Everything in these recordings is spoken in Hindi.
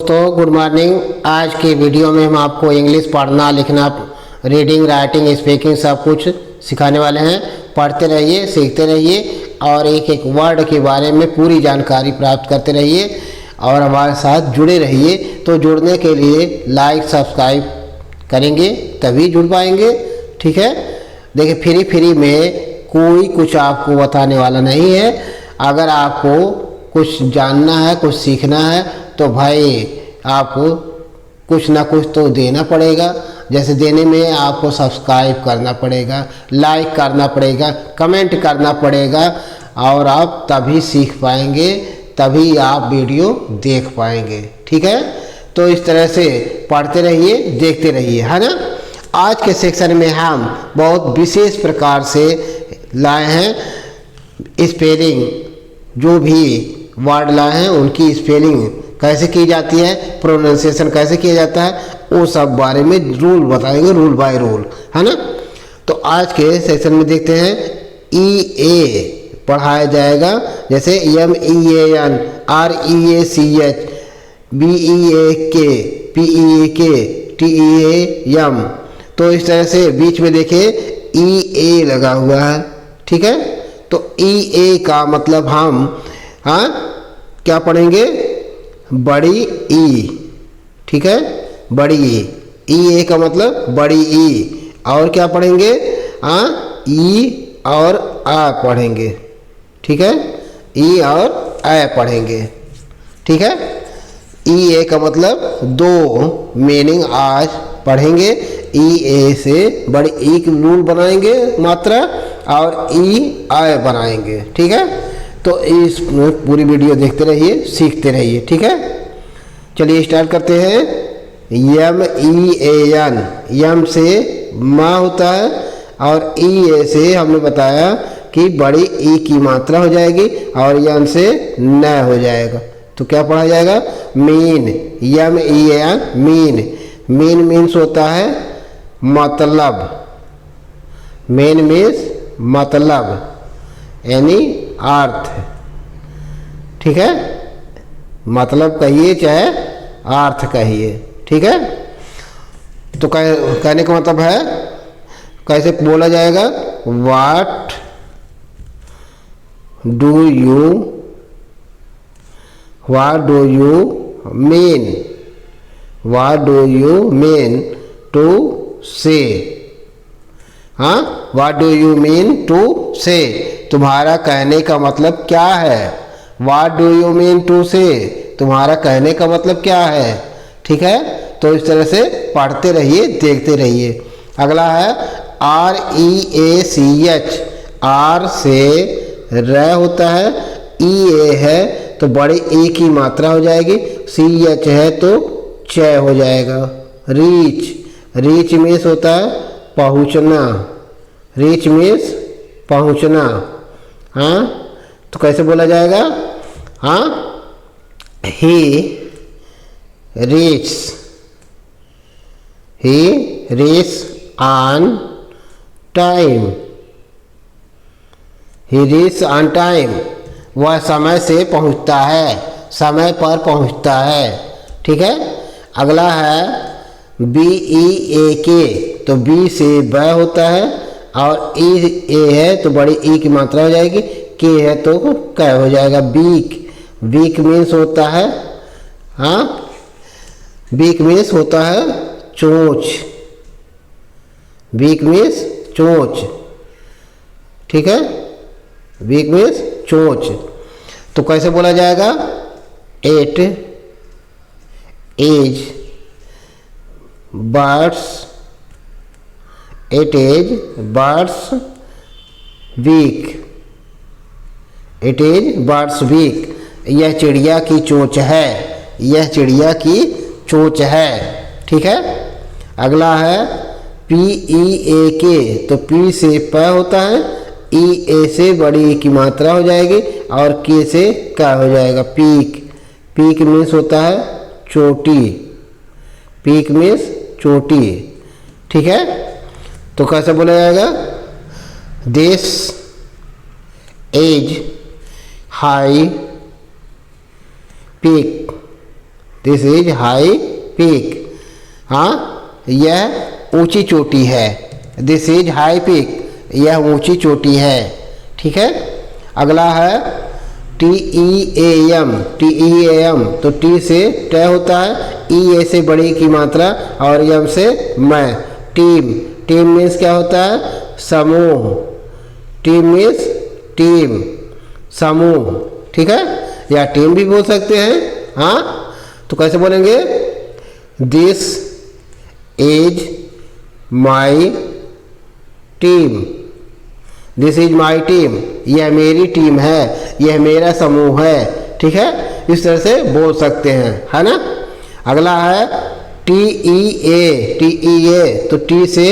दोस्तों गुड मॉर्निंग। आज के वीडियो में हम आपको इंग्लिश पढ़ना लिखना, रीडिंग, राइटिंग, स्पीकिंग सब कुछ सिखाने वाले हैं। पढ़ते रहिए, सीखते रहिए और एक एक वर्ड के बारे में पूरी जानकारी प्राप्त करते रहिए और हमारे साथ जुड़े रहिए। तो जुड़ने के लिए लाइक सब्सक्राइब करेंगे तभी जुड़ पाएंगे, ठीक है। देखिए फ्री में कोई कुछ आपको बताने वाला नहीं है। अगर आपको कुछ जानना है, कुछ सीखना है तो भाई आपको कुछ ना कुछ तो देना पड़ेगा। जैसे देने में आपको सब्सक्राइब करना पड़ेगा, लाइक करना पड़ेगा, कमेंट करना पड़ेगा और आप तभी सीख पाएंगे, तभी आप वीडियो देख पाएंगे, ठीक है। तो इस तरह से पढ़ते रहिए, देखते रहिए, है ना। आज के सेक्शन में हम बहुत विशेष प्रकार से लाए हैं स्पेलिंग। जो भी वर्ड लाए हैं उनकी स्पेलिंग कैसे की जाती है, प्रोनाउंसिएशन कैसे किया जाता है, वो सब बारे में रूल बताएंगे, रूल बाय रूल, है ना। तो आज के सेक्शन में देखते हैं EA पढ़ाया जाएगा। जैसे MEAN, REACH, BEAK, PEAK, TEAM। तो इस तरह से बीच में देखें EA लगा हुआ है, ठीक है। तो EA का मतलब हम क्या पढ़ेंगे, बड़ी ई, ठीक है, बड़ी ई। EA का मतलब बड़ी ई। और क्या पढ़ेंगे, ई और आ पढ़ेंगे, ठीक है, ई और आ पढ़ेंगे, ठीक है। EA का मतलब दो मीनिंग आज पढ़ेंगे। EA से बड़ी ई की रूल बनाएंगे मात्रा और EI बनाएंगे, ठीक है। तो इस पूरी वीडियो देखते रहिए, सीखते रहिए, ठीक है। चलिए स्टार्ट करते हैं। MEAN, यम से माँ होता है और EA से हमने बताया कि बड़ी ई की मात्रा हो जाएगी और यन से न हो जाएगा। तो क्या पढ़ा जाएगा, mean. MEAN mean. Mean means होता है मतलब। मीन मीन्स मतलब यानी अर्थ, ठीक है। मतलब कहिए चाहे अर्थ कहिए, ठीक है। तो कहने का मतलब है, कैसे बोला जाएगा, what do you mean, what do you mean to say. What do you mean to say, तुम्हारा कहने का मतलब क्या है। What do you mean to say, तुम्हारा कहने का मतलब क्या है, ठीक है। तो इस तरह से पढ़ते रहिए, देखते रहिए। अगला है REACH, R से र होता है, EA है तो बड़ी ए की मात्रा हो जाएगी, CH है तो च हो जाएगा। रीच, रीच मीन्स होता है पहुँचना। रीच मीन्स पहुँचना। तो कैसे बोला जाएगा, he reach on time. He reach on time, वह समय से पहुँचता है, समय पर पहुँचता है, ठीक है। अगला है BEAK, तो B से ब होता है और E है तो बड़ी ई की मात्रा हो जाएगी, के है तो क हो जाएगा। बीक, बीक मीन्स होता है, बीक मीन्स होता है चोंच। बीक मीन्स चोंच, ठीक है। बीक मीन्स चोंच। तो कैसे बोला जाएगा, it is bird's beak. It is bird's beak, यह चिड़िया की चोंच है, यह चिड़िया की चोंच है, ठीक है। अगला है PEAK, तो P से प होता है, EA से बड़ी ई की मात्रा हो जाएगी और K से क्या हो जाएगा, पीक। पीक मीन्स होता है चोटी। पीक मीन्स चोटी, ठीक है। तो कैसे बोला जाएगा, this is high peak. This is high peak. हाँ, यह ऊंची चोटी है। दिस इज हाई पीक, यह ऊंची चोटी है। ठीक है। अगला है TEAM। TEAM तो टी से ट होता है, E A से बड़ी की मात्रा और यम से मैं। टीम। टीम मीन्स क्या होता है? समूह। टीम मीन्स टीम, समूह। ठीक है, या टीम भी बोल सकते हैं। हाँ, तो कैसे बोलेंगे? This is my team. This is my team, यह मेरी टीम है, यह मेरा समूह है। ठीक है, इस तरह से बोल सकते हैं, है ना। अगला है TEA। TEA तो टी से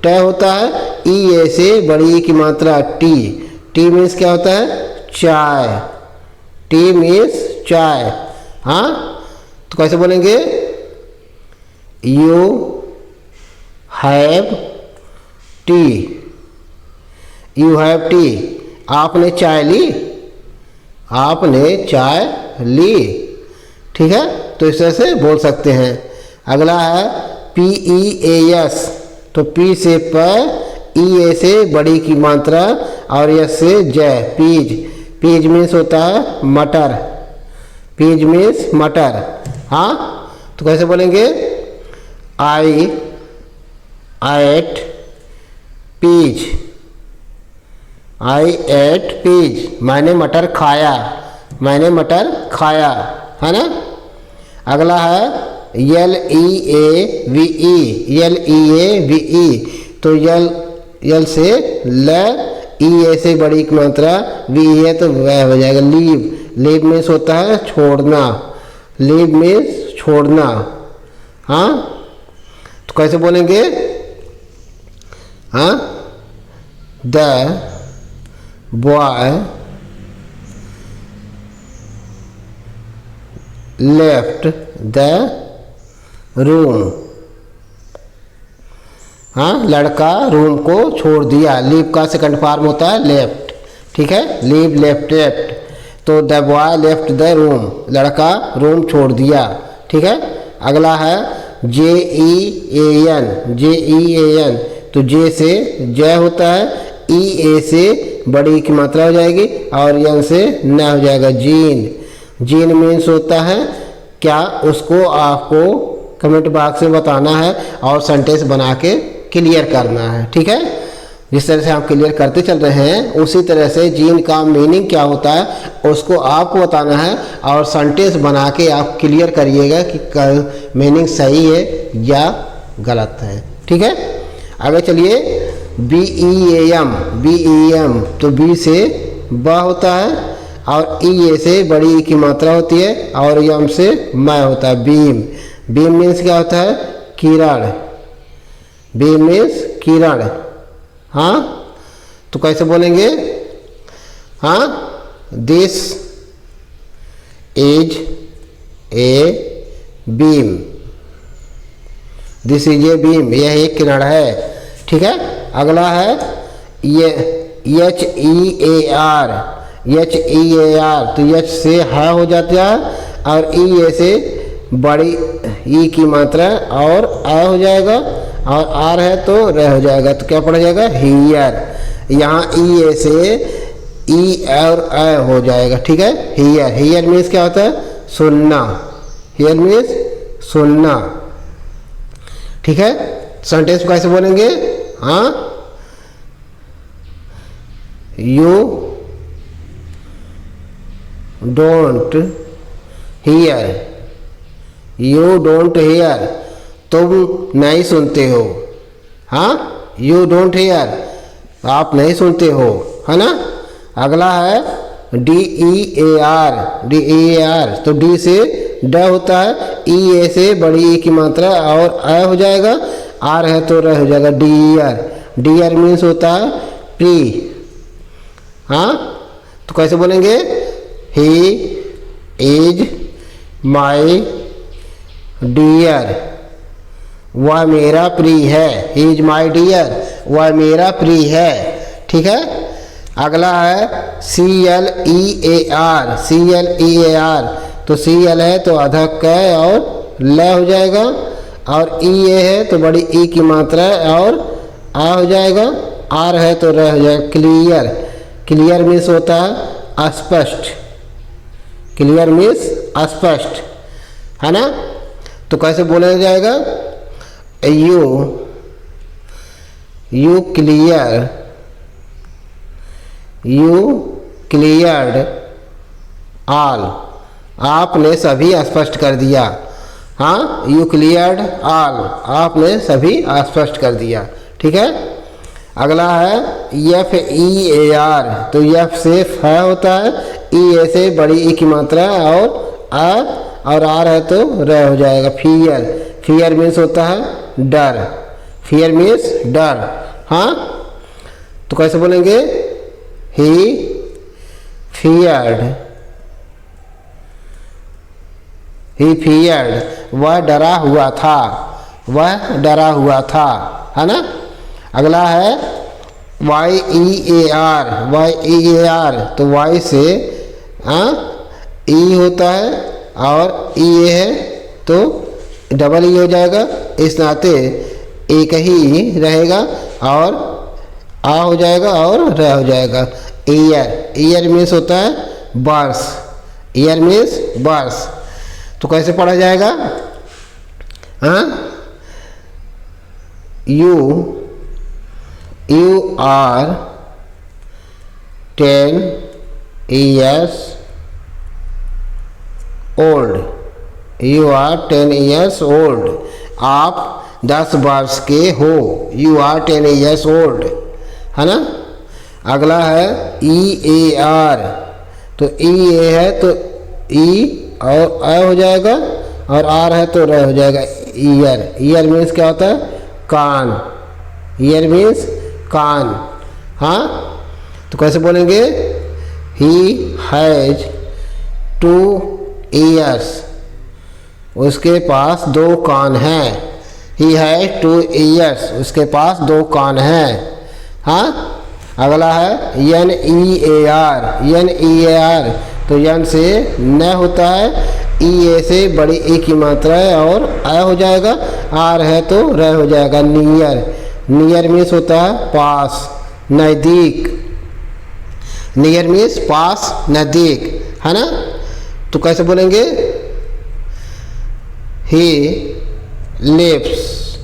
ट होता है, EA से बड़ी की मात्रा टी। टी मीन्स क्या होता है? चाय। टी मीन्स चाय। हाँ, तो कैसे बोलेंगे? You have T. You have T, आपने चाय ली। आपने चाय ली। ठीक है, तो इस तरह से बोल सकते हैं। अगला है PEAS तो P से प, EA से बड़ी की मात्रा और S से जय। पीज। पीज मीन्स होता है मटर। पीज मीन्स मटर। हाँ, तो कैसे बोलेंगे? आई एट पीज। आई एट पीज, मैंने मटर खाया। मैंने मटर खाया, है ना। अगला है LEAVE। LEAVE तो यल से ल, EA से बड़ी की मात्रा, VE तो वह हो जाएगा लीव। लीव मीन्स होता है छोड़ना। लीव मीन्स छोड़ना। हाँ, तो कैसे बोलेंगे? हाँ, the boy left the room. हाँ, लड़का रूम को छोड़ दिया। लीव का सेकंड फॉर्म होता है लेफ्ट। ठीक है, लीव लेफ्ट लेफ्ट। तो the boy left the room, लड़का रूम छोड़ दिया। ठीक है। अगला है JEAN। JEAN तो जे से जय होता है, EA से बड़ी की मात्रा हो जाएगी और यन से न हो जाएगा जीन। जीन मीन्स होता है क्या, उसको आपको कमेंट बॉक्स में बताना है और सेंटेंस बना के क्लियर करना है। ठीक है, जिस तरह से हम क्लियर करते चल रहे हैं उसी तरह से जीन का मीनिंग क्या होता है उसको आपको बताना है और सेंटेंस बना के आप क्लियर करिएगा कि मीनिंग सही है या गलत है। ठीक है, आगे चलिए। BEAM तो बी से ब होता है और EA से बड़ी की मात्रा होती है और यम से मैं होता है बीम। बीम मीन्स क्या होता है? किरण। बीम मीन्स किरण। हाँ, तो कैसे बोलेंगे? हाँ, this is a beam. This is a beam, यह एक किरण है। ठीक है। अगला है ये HEAR। HEAR तो H से ह हो जाता है और EA से बड़ी ई की मात्रा और आ हो जाएगा और आर है तो रह हो जाएगा। तो क्या पढ़ा जाएगा? हियर। यहाँ EA से ई और अ हो जाएगा। ठीक है, हियर। हियर मीन्स क्या होता है? सुनना। हियर मीन्स सुनना। ठीक है, सेंटेंस कैसे बोलेंगे? हाँ, you don't hear. You don't hear, तुम नहीं सुनते हो। हाँ, यू डोंट हियर, आप नहीं सुनते हो, है ना। अगला है DEAR। DEAR तो डी से ड होता है, EA से बड़ी ई की मात्रा और अ हो जाएगा, आर है तो रह हो जाएगा डियर। डियर मीन्स होता है प्री। हाँ, तो कैसे बोलेंगे? ही इज माई डियर, वह मेरा प्रिय है। ही इज माई डियर, वह मेरा प्रिय है। ठीक है। अगला है CLEAR। CLEAR तो सी एल है तो आधा क और ल हो जाएगा, और ई ए है तो बड़ी ई की मात्रा है और आ हो जाएगा, आर है तो र हो जाएगा। क्लियर, क्लियर मीन्स होता है स्पष्ट, क्लियर मीन्स स्पष्ट, है ना। तो कैसे बोला जाएगा, you clear, you cleared all, आपने सभी स्पष्ट कर दिया। हाँ, यू क्लियर्ड ऑल, आपने सभी स्पष्ट कर दिया। ठीक है। अगला है एफ ई ए आर, तो एफ से फ होता है, ई ए से बड़ी ई की मात्रा और आ और आर है तो र हो जाएगा। फियर, फियर मीन्स होता है डर, फियर मीन्स डर। हाँ, तो कैसे बोलेंगे, ही फियर्ड, ही फियर्ड, वह डरा हुआ था, वह डरा हुआ था, है ना। अगला है Y E A R, Y E A R, तो वाई से ई होता है और ई ए है तो डबल ई हो जाएगा, इस नाते एक ही रहेगा और आ हो जाएगा और र हो जाएगा। ईयर, ईयर मीन्स होता है बर्स, ईयर मीन्स बर्स। तो कैसे पढ़ा जाएगा, हाँ, you are 10 years old, you are 10 years old, आप 10 वर्ष के हो, यू आर 10 years old, है ना। अगला है ई ए आर, तो ई ए है तो ई और आ हो जाएगा और आर है तो र हो जाएगा। ईयर, ईयर मीन्स क्या होता है, कान, ईयर मीन्स कान। हाँ, तो कैसे बोलेंगे, ही हैज 2 ears, उसके पास 2 कान हैं, ही हैज 2 ears, उसके पास 2 कान हैं। हाँ, अगला है N E A R, N E A R, तो एन से न होता है, ई ए से बड़ी ए की मात्रा है और आ हो जाएगा, आर है तो र हो जाएगा। नियर, नियर मीन्स होता है पास, नज़दीक, नियर मीन्स पास, नज़दीक, है ना। तो कैसे बोलेंगे, he lives,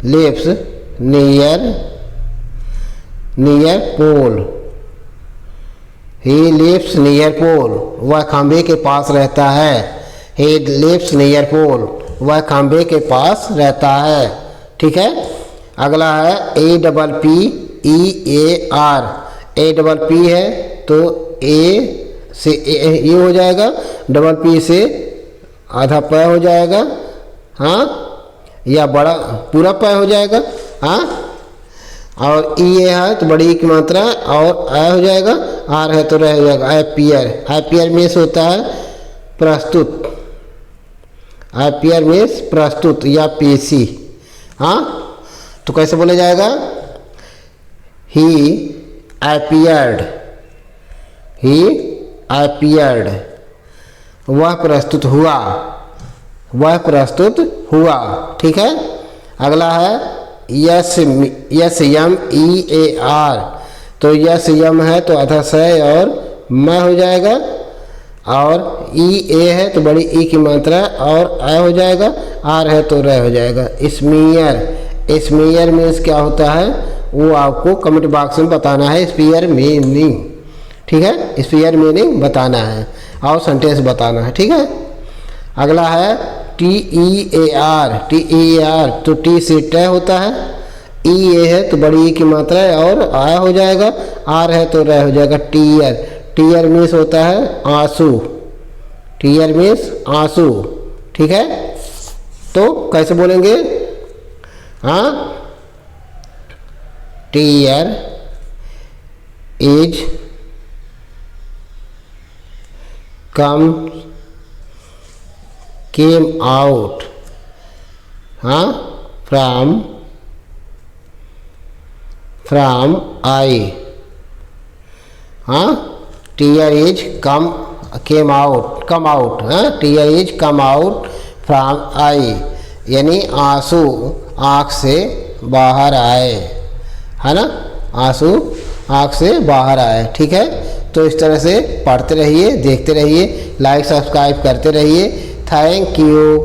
lives near, near pole, he lives near pole, वह खंभे के पास रहता है, ही लिव्स नियर पोल, वह खंभे के पास रहता है। ठीक है। अगला है A double P E A are, A double P है तो ए से ए हो जाएगा, डबल पी से आधा प हो जाएगा, हाँ, या बड़ा पूरा प हो जाएगा। हाँ, और ई ए है तो बड़ी की मात्रा और आ हो जाएगा, आर है तो रह जाएगा। एपियर, एपियर मीन्स होता है प्रस्तुत, एपियर मीन्स प्रस्तुत या पेशी। हाँ, तो कैसे बोला जाएगा, ही एपियर्ड, ही एपियर्ड, वह प्रस्तुत हुआ, वह प्रस्तुत हुआ। ठीक है। अगला है yes, yes Yama E A R, तो यस यम है तो आधा स और म हो जाएगा, और ई ए है तो बड़ी ई की मात्रा और आ हो जाएगा, आर है तो र हो जाएगा। स्मीयर, स्मीयर मीन्स क्या होता है वो आपको कमेंट बॉक्स में बताना है, स्पीयर मीनिंग। ठीक है, स्पीयर मीनिंग बताना है और सेंटेंस बताना है। ठीक है। अगला है T E A are, T E A R, तो टी से ट होता है, ई ए है तो बड़ी ई की मात्रा है और आ हो जाएगा, आर है तो र हो जाएगा। टीयर, टीयर मीन्स होता है आंसू, टीयर मीन्स आंसू। ठीक है। तो कैसे बोलेंगे, हाँ, tear is come came out, हाँ, फ्रॉम आई, हाँ, tear is come came out, come out, tear is come out from eye, यानी आंसू आँख से बाहर आए, है ना, आंसू आँख से बाहर आए। ठीक है, तो इस तरह से पढ़ते रहिए, देखते रहिए, लाइक सब्सक्राइब करते रहिए। Thank you.